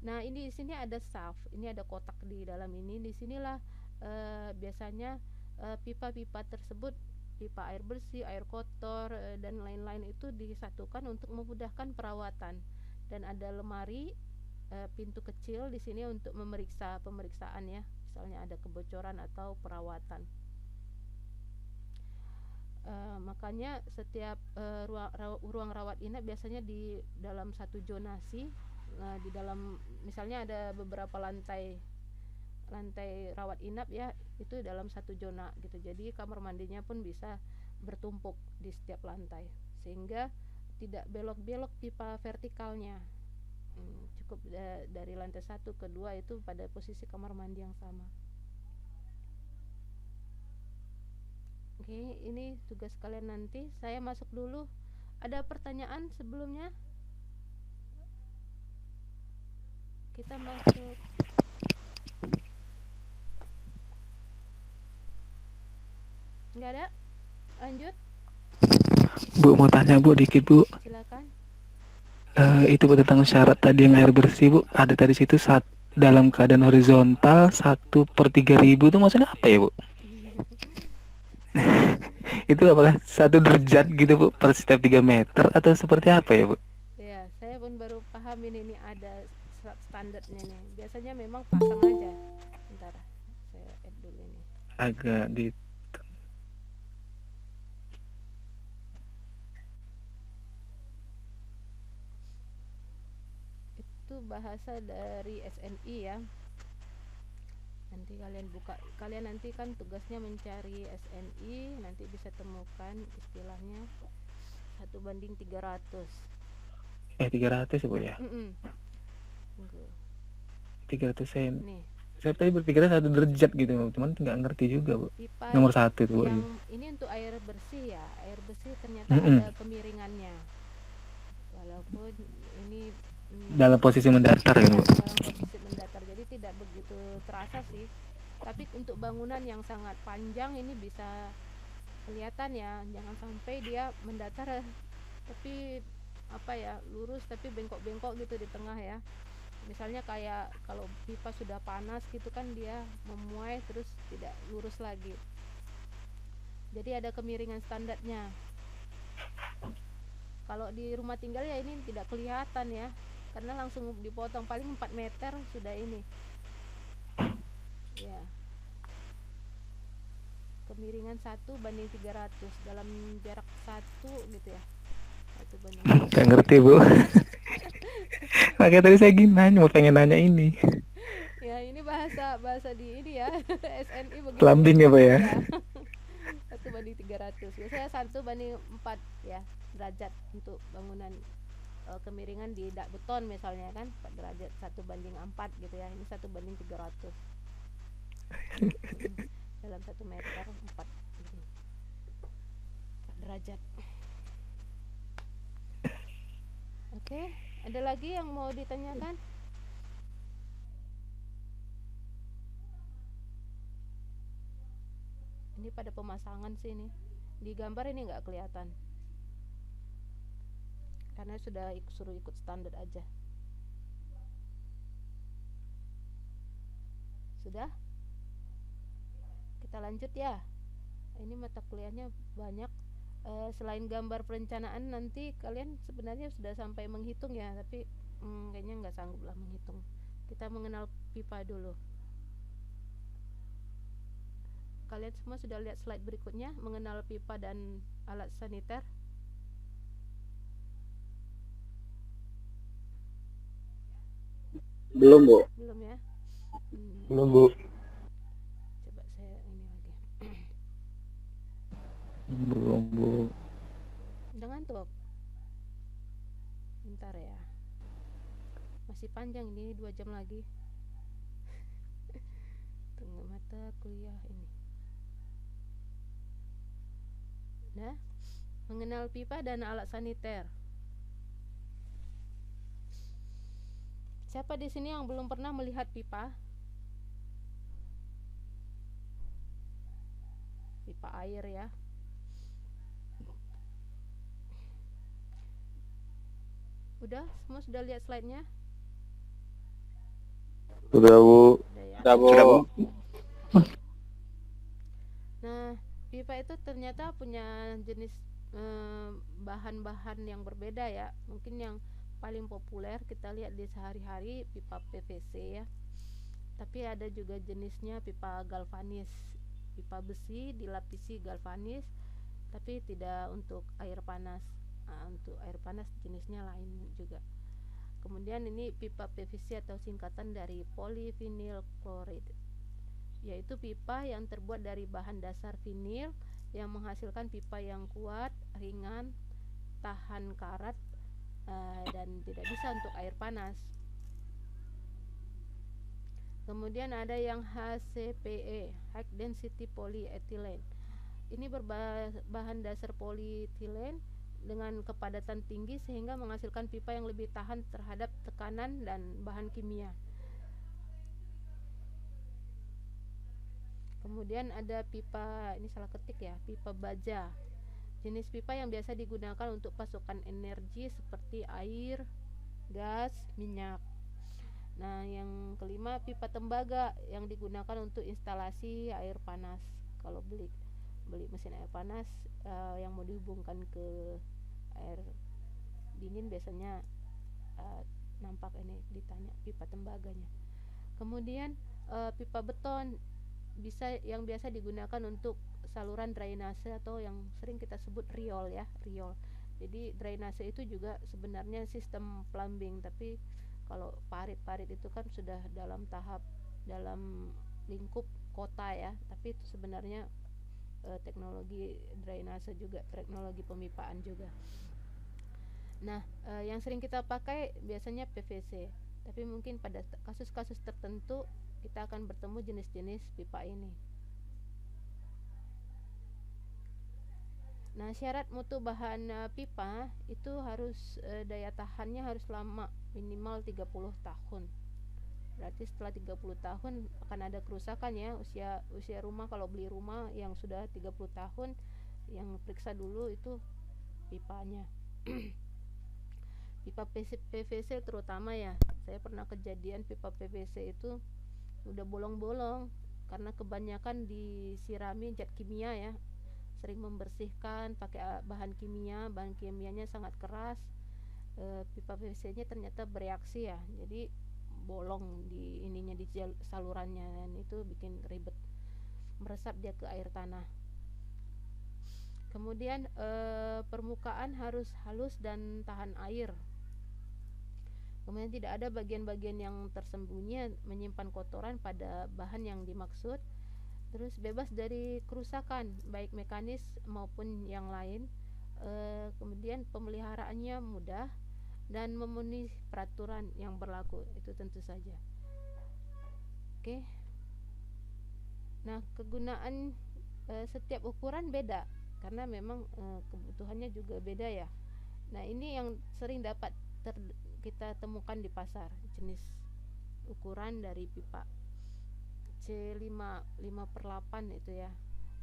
Nah, ini di sini ada shaft, ini ada kotak di dalam ini. Di sinilah biasanya pipa-pipa tersebut, pipa air bersih, air kotor dan lain-lain itu disatukan untuk memudahkan perawatan. Dan ada lemari pintu kecil di sini untuk pemeriksaan ya. Misalnya ada kebocoran atau perawatan. Makanya setiap ruang rawat inap biasanya di dalam satu zonasi. Di dalam misalnya ada beberapa lantai rawat inap ya, itu dalam satu zona gitu. Jadi kamar mandinya pun bisa bertumpuk di setiap lantai, sehingga tidak belok-belok pipa vertikalnya. Cukup dari lantai 1 ke 2 itu pada posisi kamar mandi yang sama. Oke, ini tugas kalian nanti. Saya masuk dulu. Ada pertanyaan sebelumnya? Kita masuk. Enggak ada? Lanjut. Bu, mau tanya Bu dikit Bu. Silakan. Itu Bu tentang syarat tadi yang air bersih Bu. Ada tadi situ dalam keadaan horizontal 1/3000 itu maksudnya apa ya Bu? Itu apakah 1 derajat gitu Bu per setiap 3 meter atau seperti apa ya Bu? Ya, saya pun baru paham ini ada standarnya nih. Biasanya memang pasang aja. Bentar, saya add dulu ini. Agak di Itu bahasa dari SNI ya. Nanti kalian buka, kalian nanti kan tugasnya mencari SNI, nanti bisa temukan istilahnya 1/300. 300 ya Bu ya? Tunggu. 300 Nih, Saya tadi berpikirnya 1 derajat gitu, cuman nggak ngerti juga, Bu. Pipa Nomor 1 tuh, Bu. yang ini untuk air bersih ya, air bersih ternyata Mm-mm. ada kemiringannya. Walaupun ini Dalam posisi mendatar ya, Bu. dalam posisi mendatar, jadi tidak begitu terasa sih. Tapi untuk bangunan yang sangat panjang ini bisa kelihatan ya, jangan sampai dia mendatar tapi apa ya, lurus tapi bengkok-bengkok gitu di tengah ya. Misalnya kayak kalau pipa sudah panas gitu kan, dia memuai terus tidak lurus lagi. Jadi ada kemiringan standarnya. Kalau di rumah tinggal ya ini tidak kelihatan ya, karena langsung dipotong, paling 4 meter sudah ini ya. Kemiringan 1:300 dalam jarak 1 gitu ya, 1:300. Nggak ngerti, Bu. Makanya tadi saya mau pengen nanya ini. Ya ini bahasa di ini ya SNI begitu Lambing ya, Pak ya? 1:300. Biasanya 1:4 ya derajat untuk bangunan kemiringan di dak beton misalnya kan 4 derajat, 1:4 gitu ya. Ini 1:300. Dalam 1 meter 4 derajat. Oke, ada lagi yang mau ditanyakan? Ini pada pemasangan sih ini. Di gambar ini nggak kelihatan. Karena sudah suruh ikut standar aja. Sudah? Kita lanjut ya. Ini mata kuliahnya banyak. Selain gambar perencanaan, nanti kalian sebenarnya sudah sampai menghitung ya, tapi kayaknya nggak sanggup lah menghitung. Kita mengenal pipa dulu. Kalian semua sudah lihat slide berikutnya, mengenal pipa dan alat saniter? Belum, Bu. Belum ya? Belum, Bu. Coba saya ini lagi. Belum, Bu. Udah ngantuk? Bentar ya. Masih panjang ini, 2 jam lagi. Tengah mata kuliah ini. Nah, mengenal pipa dan alat saniter. Siapa di sini yang belum pernah melihat pipa? Pipa air ya. Udah, semua sudah lihat slide-nya? Sudah, Bu. Udah ya. Sudah, Bu. Sudah, Bu. Nah, pipa itu ternyata punya jenis bahan-bahan yang berbeda ya. Mungkin yang paling populer kita lihat di sehari-hari pipa PVC ya. Tapi ada juga jenisnya pipa galvanis. Pipa besi dilapisi galvanis, tapi tidak untuk air panas. Nah, untuk air panas jenisnya lain juga. Kemudian ini pipa PVC atau singkatan dari polyvinyl chloride, yaitu pipa yang terbuat dari bahan dasar vinil yang menghasilkan pipa yang kuat, ringan, tahan karat, dan tidak bisa untuk air panas. Kemudian ada yang HCPE, High Density Polyethylene. Ini berbahan dasar polietilen dengan kepadatan tinggi sehingga menghasilkan pipa yang lebih tahan terhadap tekanan dan bahan kimia. Kemudian ada pipa, ini salah ketik ya, pipa baja. Jenis pipa yang biasa digunakan untuk pasokan energi seperti air, gas, minyak. Nah, yang kelima pipa tembaga yang digunakan untuk instalasi air panas. Kalau beli mesin air panas yang mau dihubungkan ke air dingin, biasanya nampak ini ditanya pipa tembaganya. Kemudian pipa beton yang biasa digunakan untuk saluran drainase atau yang sering kita sebut riol ya, riol. Jadi drainase itu juga sebenarnya sistem plumbing, tapi kalau parit-parit itu kan sudah dalam lingkup kota ya, tapi itu sebenarnya teknologi drainase juga, teknologi pemipaan juga. Nah, yang sering kita pakai biasanya PVC, tapi mungkin pada kasus-kasus tertentu kita akan bertemu jenis-jenis pipa ini. Nah, syarat mutu bahan pipa itu harus daya tahannya harus lama, minimal 30 tahun. Berarti setelah 30 tahun akan ada kerusakan ya, usia rumah. Kalau beli rumah yang sudah 30 tahun, yang periksa dulu itu pipanya. Pipa PVC terutama ya, saya pernah kejadian pipa PVC itu udah bolong-bolong karena kebanyakan disirami zat kimia ya, sering membersihkan pakai bahan kimianya sangat keras. Pipa PVC nya ternyata bereaksi ya, jadi bolong di ininya, di salurannya, dan itu bikin ribet, meresap dia ke air tanah. Kemudian permukaan harus halus dan tahan air. Kemudian tidak ada bagian-bagian yang tersembunyi menyimpan kotoran pada bahan yang dimaksud. Terus bebas dari kerusakan baik mekanis maupun yang lain. Kemudian pemeliharaannya mudah dan memenuhi peraturan yang berlaku, itu tentu saja. Oke. Nah, kegunaan setiap ukuran beda karena memang kebutuhannya juga beda ya. Nah, ini yang sering dapat kita temukan di pasar, jenis ukuran dari pipa C5 5/8 itu ya.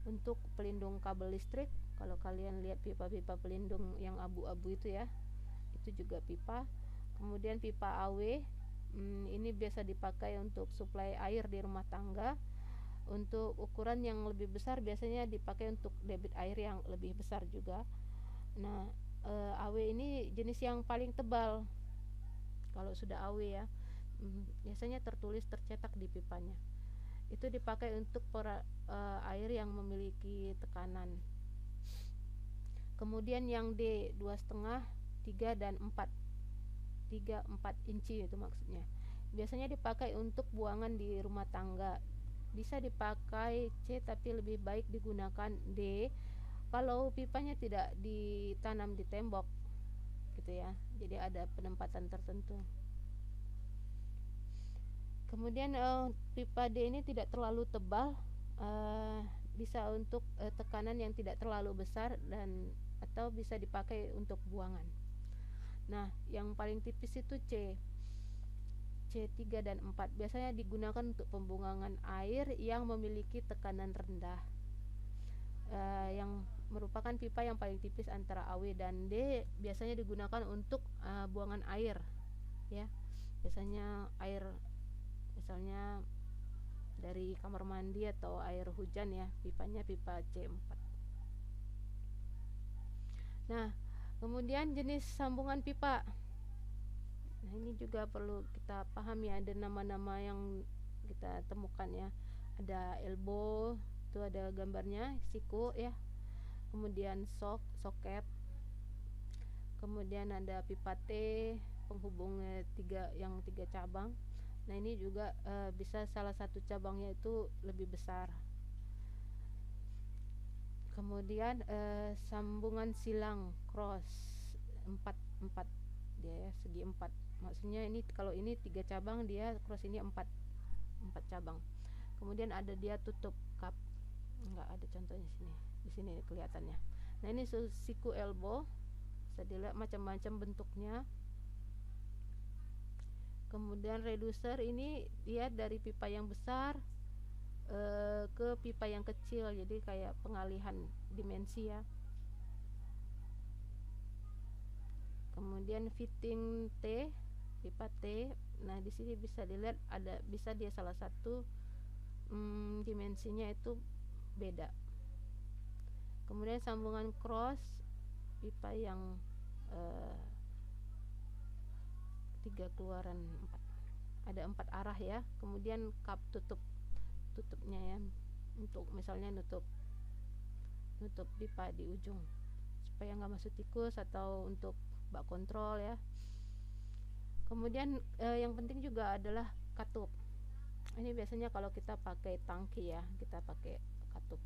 Untuk pelindung kabel listrik, kalau kalian lihat pipa-pipa pelindung yang abu-abu itu ya, itu juga pipa. Kemudian pipa AW, ini biasa dipakai untuk suplai air di rumah tangga. Untuk ukuran yang lebih besar biasanya dipakai untuk debit air yang lebih besar juga. Nah, AW ini jenis yang paling tebal. Kalau sudah AW ya, biasanya tercetak di pipanya. Itu dipakai untuk air yang memiliki tekanan. Kemudian yang D 2,5, 3 dan 4 inci itu maksudnya. Biasanya dipakai untuk buangan di rumah tangga. Bisa dipakai C tapi lebih baik digunakan D kalau pipanya tidak ditanam di tembok gitu ya. Jadi ada penempatan tertentu. Kemudian pipa D ini tidak terlalu tebal, bisa untuk tekanan yang tidak terlalu besar dan atau bisa dipakai untuk buangan. Nah, yang paling tipis itu C3 dan 4. Biasanya digunakan untuk pembuangan air yang memiliki tekanan rendah. Yang merupakan pipa yang paling tipis antara AW dan D, biasanya digunakan untuk buangan air ya. Biasanya air misalnya dari kamar mandi atau air hujan ya, pipanya pipa C4. Nah, kemudian jenis sambungan pipa. Nah, ini juga perlu kita pahami, ada nama-nama yang kita temukan ya. Ada elbow, itu ada gambarnya, siku ya. Kemudian soket. Kemudian ada pipa T, penghubung yang 3 cabang. Nah, ini juga bisa salah satu cabangnya itu lebih besar. Kemudian sambungan silang cross 4 dia ya, segi 4. Maksudnya ini kalau ini 3 cabang, dia cross ini 4 cabang. Kemudian ada dia tutup cup. Enggak ada contohnya di sini kelihatannya. Nah, ini siku elbow. Bisa dilihat macam-macam bentuknya. Kemudian reducer, ini dia dari pipa yang besar ke pipa yang kecil, jadi kayak pengalihan dimensi ya. Kemudian fitting T, pipa T. Nah, di sini bisa dilihat bisa dia salah satu dimensinya itu beda. Kemudian sambungan cross, pipa yang 3 keluaran 4. Ada 4 arah ya. Kemudian cup tutupnya ya, untuk misalnya nutup pipa di ujung supaya nggak masuk tikus, atau untuk bak kontrol ya. Kemudian yang penting juga adalah katup. Ini biasanya kalau kita pakai tangki ya, kita pakai katup.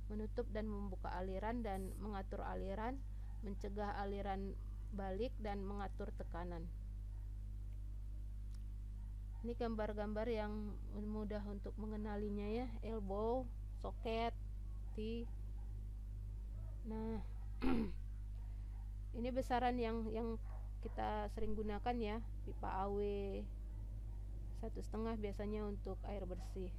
Menutup dan membuka aliran dan mengatur aliran, mencegah aliran balik dan mengatur tekanan. Ini gambar-gambar yang mudah untuk mengenalinya ya, elbow, soket, T. Nah, ini besaran yang kita sering gunakan ya, pipa AW 1,5 biasanya untuk air bersih.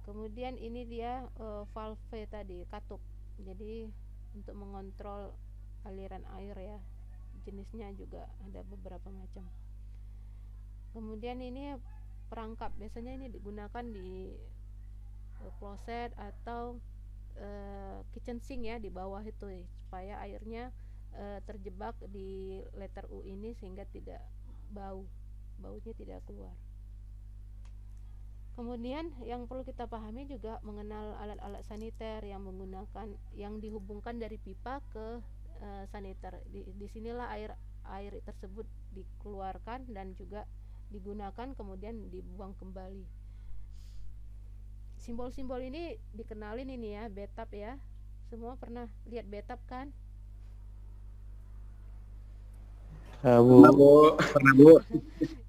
Kemudian ini dia valve tadi, katup. Jadi untuk mengontrol aliran air ya. Jenisnya juga ada beberapa macam. Kemudian ini perangkap, biasanya ini digunakan di kloset atau kitchen sink ya, di bawah itu supaya airnya terjebak di letter U ini sehingga tidak baunya tidak keluar. Kemudian yang perlu kita pahami juga mengenal alat-alat saniter yang dihubungkan dari pipa ke saniter. Di sinilah air tersebut dikeluarkan dan juga digunakan kemudian dibuang kembali. Simbol-simbol ini dikenalin ini ya, bathtub ya. Semua pernah lihat bathtub kan? Pernah, Bu. Pernah, Bu.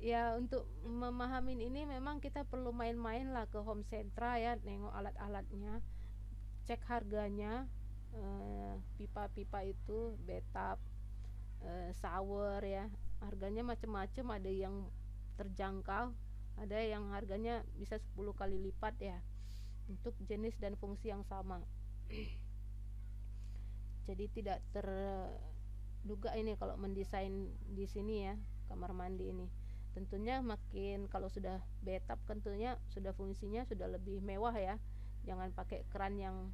Ya, untuk memahamin ini memang kita perlu main-main lah ke Home Centra ya, nengok alat-alatnya, cek harganya, pipa-pipa itu, bathtub, shower ya, harganya macam-macam, ada yang terjangkau, ada yang harganya bisa 10 kali lipat ya, untuk jenis dan fungsi yang sama. Jadi tidak terduga ini kalau mendesain di sini ya, kamar mandi ini. Tentunya makin kalau sudah bathtub tentunya sudah fungsinya sudah lebih mewah ya. Jangan pakai keran yang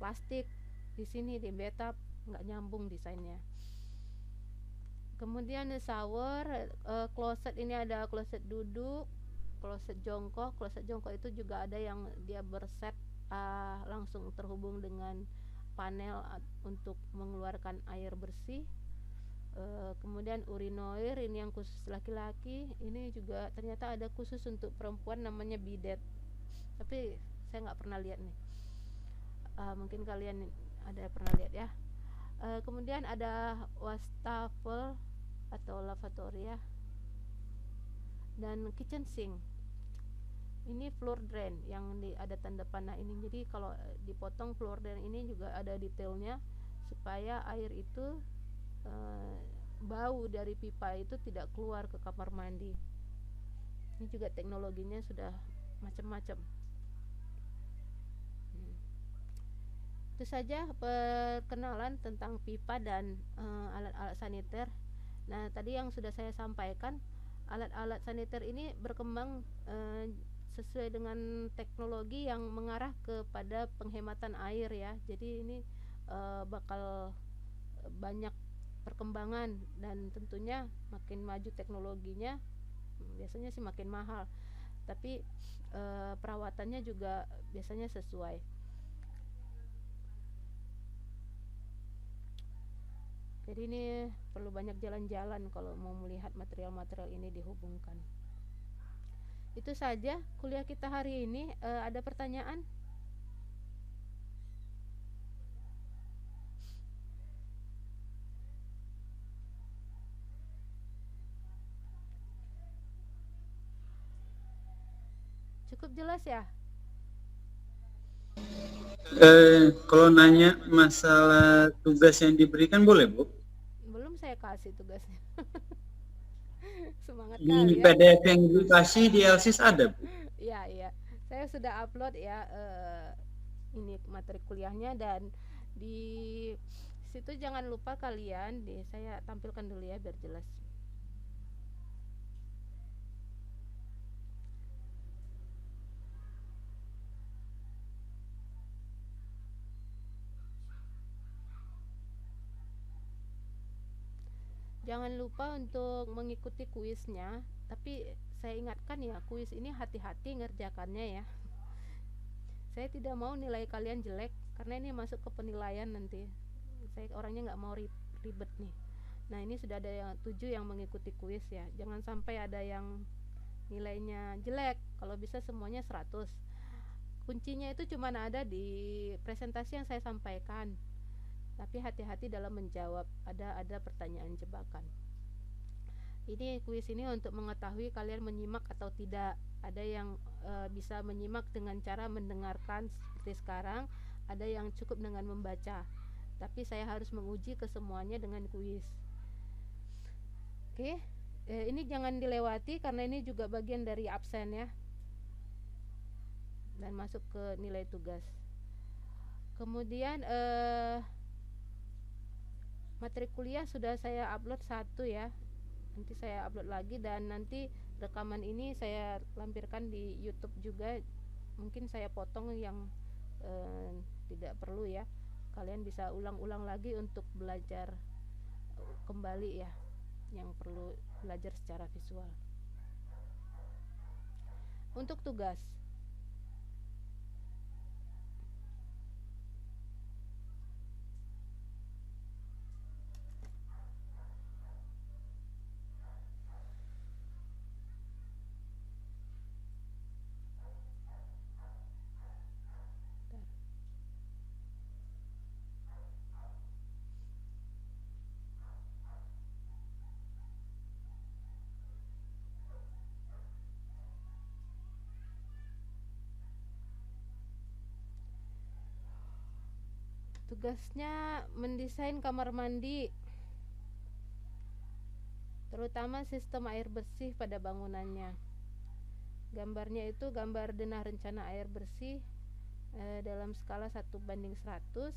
plastik di sini di bathtub, nggak nyambung desainnya. Kemudian shower, kloset ini ada kloset duduk, kloset jongkok. Kloset jongkok itu juga ada yang dia berset langsung terhubung dengan panel untuk mengeluarkan air bersih. Kemudian urinoir ini yang khusus laki-laki, ini juga ternyata ada khusus untuk perempuan namanya bidet, tapi saya nggak pernah lihat nih. Mungkin kalian ada pernah lihat ya. Kemudian ada wastafel atau lavatory ya, dan kitchen sink. Ini floor drain yang ada tanda panah ini. Jadi kalau dipotong floor drain ini juga ada detailnya supaya air itu bau dari pipa itu tidak keluar ke kamar mandi. Ini juga teknologinya sudah macam-macam. Itu saja perkenalan tentang pipa dan alat-alat saniter. Nah, tadi yang sudah saya sampaikan, alat-alat saniter ini berkembang sesuai dengan teknologi yang mengarah kepada penghematan air ya. Jadi ini bakal banyak perkembangan, dan tentunya makin maju teknologinya biasanya sih makin mahal, tapi perawatannya juga biasanya sesuai. Jadi ini perlu banyak jalan-jalan kalau mau melihat material-material ini dihubungkan. Itu saja kuliah kita hari ini. Ada pertanyaan? Cukup jelas ya? Kalau nanya masalah tugas yang diberikan boleh, Bu? Belum saya kasih tugasnya. Semangat Di kali ya. PDF yang dikasih di LSIS ada, Bu? Iya. Saya sudah upload ya ini materi kuliahnya, dan di situ jangan lupa kalian saya tampilkan dulu ya biar jelas. Jangan lupa untuk mengikuti kuisnya, tapi saya ingatkan ya, kuis ini hati-hati ngerjakannya ya. Saya tidak mau nilai kalian jelek, karena ini masuk ke penilaian nanti. Saya orangnya nggak mau ribet nih. Nah, ini sudah ada yang 7 yang mengikuti kuis ya. Jangan sampai ada yang nilainya jelek. Kalau bisa semuanya 100. Kuncinya itu cuma ada di presentasi yang saya sampaikan. Tapi hati-hati dalam menjawab, ada pertanyaan jebakan. Ini kuis ini untuk mengetahui kalian menyimak atau tidak. Ada yang bisa menyimak dengan cara mendengarkan seperti sekarang, ada yang cukup dengan membaca. Tapi saya harus menguji kesemuanya dengan kuis. Oke, ini jangan dilewati karena ini juga bagian dari absen ya, dan masuk ke nilai tugas. Kemudian materi kuliah sudah saya upload satu ya, nanti saya upload lagi, dan nanti rekaman ini saya lampirkan di YouTube juga. Mungkin saya potong yang tidak perlu ya, kalian bisa ulang-ulang lagi untuk belajar kembali ya, yang perlu belajar secara visual. Untuk tugas, tugasnya mendesain kamar mandi, terutama sistem air bersih pada bangunannya. Gambarnya itu gambar denah rencana air bersih dalam skala 1:100.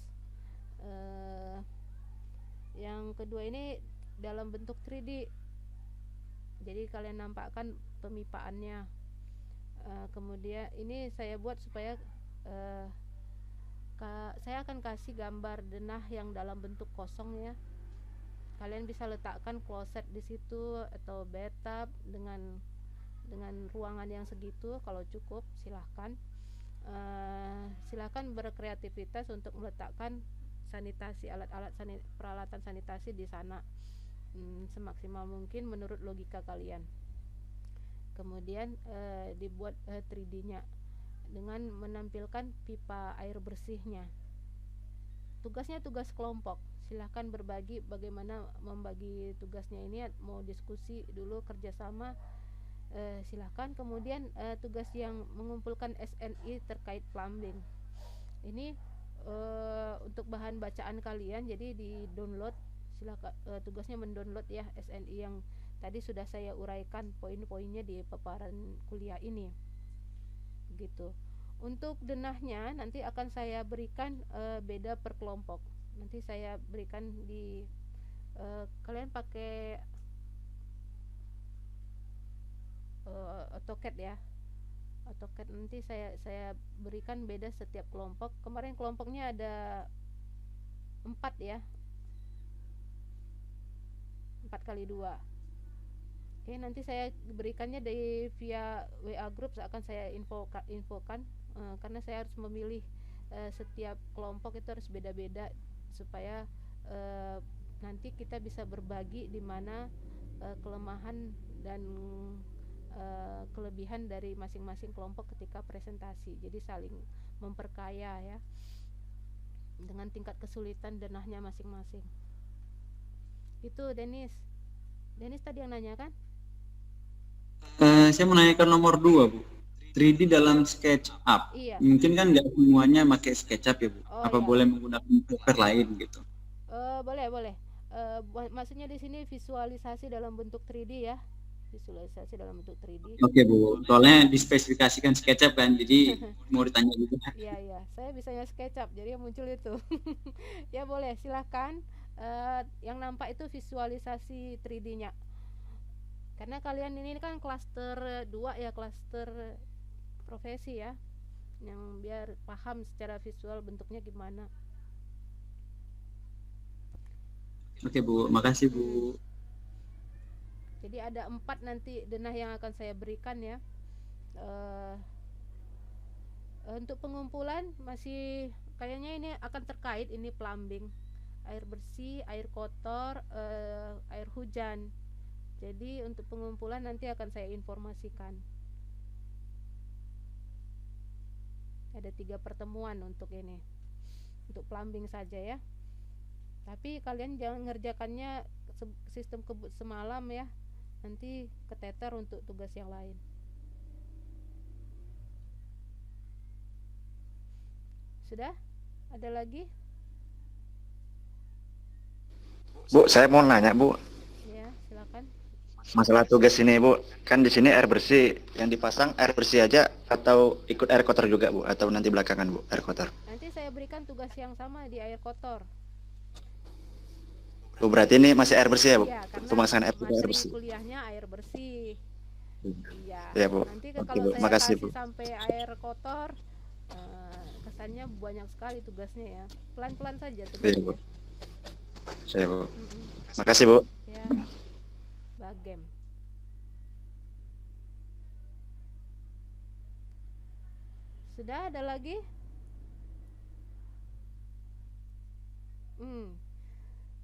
Yang kedua ini dalam bentuk 3D, jadi kalian nampakkan pemipaannya. Kemudian ini saya buat supaya saya akan kasih gambar denah yang dalam bentuk kosong ya. Kalian bisa letakkan kloset di situ atau bathtub dengan ruangan yang segitu. Kalau cukup silahkan. Silahkan berkreativitas untuk meletakkan sanitasi, alat-alat peralatan sanitasi di sana semaksimal mungkin menurut logika kalian. Kemudian dibuat 3D-nya dengan menampilkan pipa air bersihnya. Tugasnya tugas kelompok. Silahkan berbagi bagaimana membagi tugasnya ini, mau diskusi dulu kerjasama, silahkan. Kemudian tugas yang mengumpulkan SNI terkait plumbing. Ini untuk bahan bacaan kalian, jadi di download. Silahkan tugasnya mendownload ya SNI yang tadi sudah saya uraikan poin-poinnya di paparan kuliah ini. Gitu. Untuk denahnya nanti akan saya berikan beda per kelompok. Nanti saya berikan di kalian pakai AutoCAD ya. AutoCAD nanti saya berikan beda setiap kelompok. Kemarin kelompoknya ada 4 ya. 4x2. Oke, nanti saya berikannya via WA group, akan saya infokan karena saya harus memilih setiap kelompok itu harus beda-beda supaya nanti kita bisa berbagi di mana kelemahan dan kelebihan dari masing-masing kelompok ketika presentasi. Jadi saling memperkaya ya dengan tingkat kesulitan denahnya masing-masing. Itu Denis tadi yang nanya kan? Saya menanyakan nomor 2 Bu, 3D dalam SketchUp. Iya. Mungkin kan nggak semuanya pakai SketchUp ya Bu. Apa iya. boleh menggunakan software lain gitu? Boleh. Maksudnya di sini visualisasi dalam bentuk 3D ya. Visualisasi dalam bentuk 3D. Oke Bu, soalnya dispesifikasikan SketchUp kan, jadi mau ditanya juga. Iya, saya bisanya SketchUp, jadi yang muncul itu. Ya boleh, silahkan. Yang nampak itu visualisasi 3D-nya. Karena kalian ini kan klaster 2 ya, klaster profesi ya, yang biar paham secara visual bentuknya gimana. Oke Bu, makasih Bu. Jadi ada 4 nanti denah yang akan saya berikan ya. Untuk pengumpulan masih kayaknya ini akan terkait ini plumbing, air bersih, air kotor, air hujan. Jadi untuk pengumpulan nanti akan saya informasikan. Ada 3 pertemuan untuk ini, untuk plumbing saja ya. Tapi kalian jangan ngerjakannya sistem kebut semalam ya. nanti keteter untuk tugas yang lain. Sudah? Ada lagi? Bu, saya mau nanya Bu, Ya, silakan. masalah tugas ini Bu. Kan di sini air bersih, yang dipasang air bersih aja atau ikut air kotor juga Bu? Atau nanti belakangan Bu, air kotor? Nanti saya berikan tugas yang sama di air kotor. Bu, berarti ini masih air bersih ya Bu? Iya, karena Pemasangan air materi bersih. kuliahnya air bersih. Iya. Iya Bu. Nanti Oke kalau Bu, saya makasih kasih Bu. sampai air kotor, kesannya banyak sekali tugasnya ya. Pelan-pelan saja Iya Bu. tugasnya. Saya Bu. Mm-mm. Makasih Bu. Ya, bagem. Sudah ada lagi?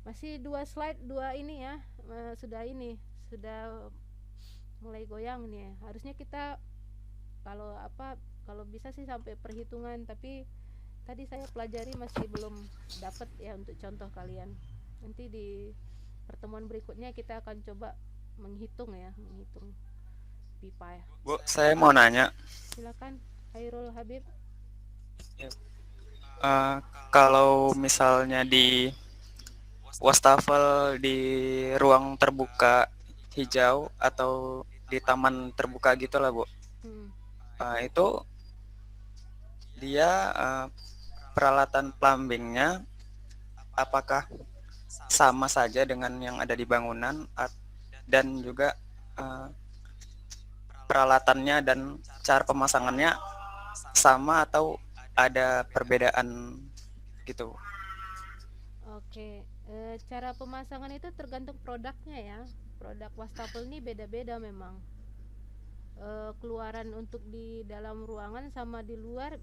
Masih 2 slide, 2 ini ya. Sudah mulai goyang nih ya. Harusnya kita kalau bisa sih sampai perhitungan, tapi tadi saya pelajari masih belum dapat ya untuk contoh kalian. Nanti di pertemuan berikutnya kita akan coba menghitung pipa ya. Bu, saya mau nanya, Silakan Hairul Habib. kalau misalnya di wastafel di ruang terbuka hijau atau di taman terbuka gitulah Bu, itu dia peralatan plumbingnya apakah sama saja dengan yang ada di bangunan dan juga peralatannya dan cara pemasangannya sama atau ada perbedaan gitu? Oke, cara pemasangan itu tergantung produknya ya. Produk wastafel ini beda-beda memang. Keluaran untuk di dalam ruangan sama di luar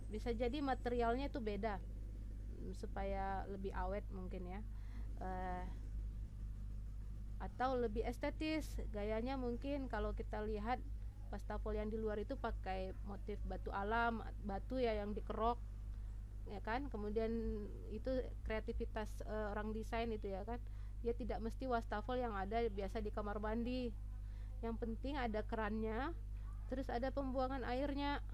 bisa jadi materialnya itu beda, supaya lebih awet mungkin ya, atau lebih estetis gayanya. Mungkin kalau kita lihat wastafel yang di luar itu pakai motif batu alam, batu ya yang dikerok ya kan, kemudian itu kreativitas orang desain itu ya kan. Dia tidak mesti wastafel yang ada biasa di kamar mandi. Yang penting ada kerannya, terus ada pembuangan airnya.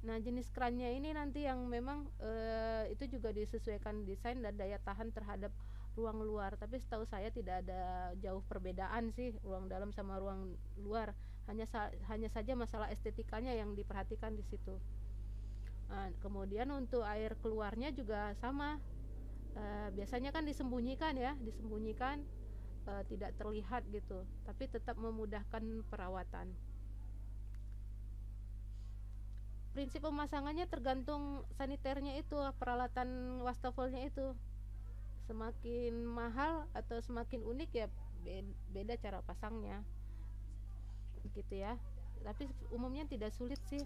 Nah, jenis kerannya ini nanti yang memang itu juga disesuaikan desain dan daya tahan terhadap ruang luar. Tapi setahu saya tidak ada jauh perbedaan sih ruang dalam sama ruang luar. Hanya saja masalah estetikanya yang diperhatikan di situ. Nah, kemudian untuk air keluarnya juga sama. Biasanya kan disembunyikan, tidak terlihat gitu, tapi tetap memudahkan perawatan. Prinsip pemasangannya tergantung saniternya itu, peralatan wastafelnya itu. Semakin mahal atau semakin unik ya beda cara pasangnya gitu ya. Tapi umumnya tidak sulit sih,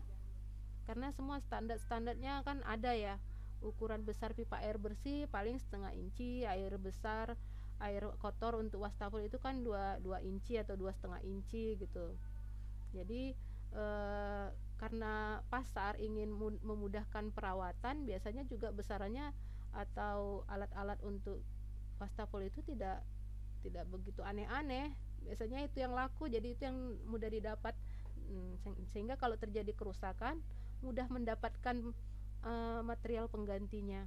karena semua standarnya kan ada ya. Ukuran besar pipa air bersih paling 1/2 inci, air besar air kotor untuk wastafel itu kan 2 inci atau 2,5 inci gitu. Jadi karena pasar ingin memudahkan perawatan, biasanya juga besarannya atau alat-alat untuk wastafel itu tidak begitu aneh-aneh. Biasanya itu yang laku, jadi itu yang mudah didapat. Sehingga kalau terjadi kerusakan mudah mendapatkan material penggantinya.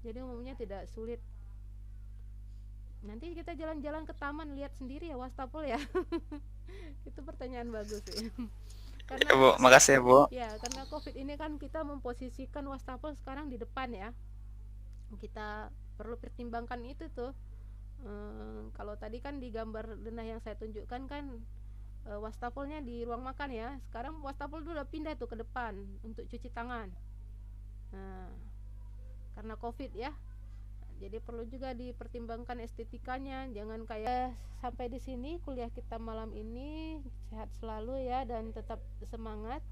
Jadi umumnya tidak sulit. Nanti kita jalan-jalan ke taman lihat sendiri ya wastafel ya. Itu pertanyaan bagus ya. Karena Ya Bu, makasih ya Bu. ya, karena Covid ini kan kita memposisikan wastafel sekarang di depan ya. Kita perlu pertimbangkan itu tuh. Kalau tadi kan di gambar denah yang saya tunjukkan kan wastafelnya di ruang makan ya. Sekarang wastafel udah pindah tuh ke depan untuk cuci tangan. Nah, karena Covid ya. Jadi perlu juga dipertimbangkan estetikanya. Jangan kayak sampai di sini kuliah kita malam ini. Sehat selalu ya dan tetap semangat.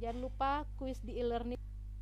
Jangan lupa kuis di e-learning.